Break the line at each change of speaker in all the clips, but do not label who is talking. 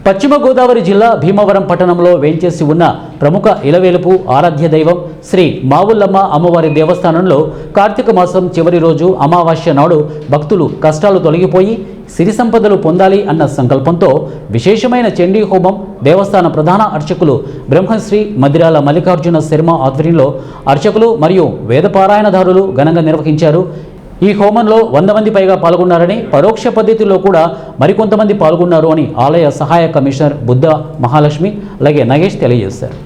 పశ్చిమ గోదావరి జిల్లా భీమవరం పట్టణంలో వేంచేసి ఉన్న ప్రముఖ ఇలవేలుపు ఆరాధ్య దైవం శ్రీ మావుల్లమ్మ అమ్మవారి దేవస్థానంలో కార్తీక మాసం చివరి రోజు అమావాస్య నాడు భక్తులు కష్టాలు తొలగిపోయి సిరి సంపదలు పొందాలి అన్న సంకల్పంతో విశేషమైన చండీ హోమం దేవస్థాన ప్రధాన అర్చకులు బ్రహ్మశ్రీ మదిరాల మల్లికార్జున శర్మ ఆధ్వర్యంలో అర్చకులు మరియు వేదపారాయణదారులు ఘనంగా నిర్వహించారు। ఈ హోమంలో 100 మంది పైగా పాల్గొన్నారని, పరోక్ష పద్ధతిలో కూడా మరికొంతమంది పాల్గొన్నారు అని ఆలయ సహాయ కమిషనర్ బుద్ధ మహాలక్ష్మి అలాగే నగేష్ తెలియజేశారు।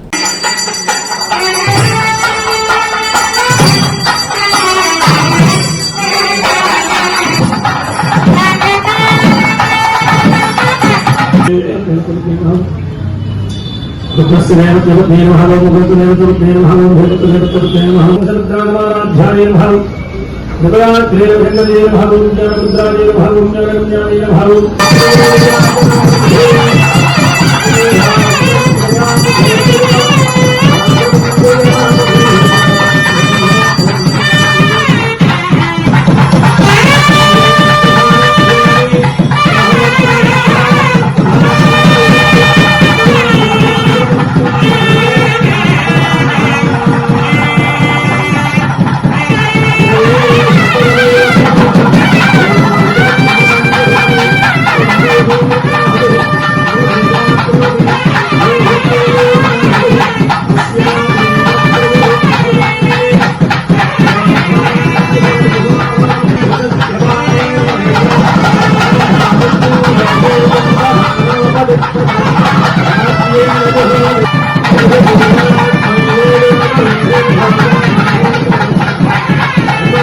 भाव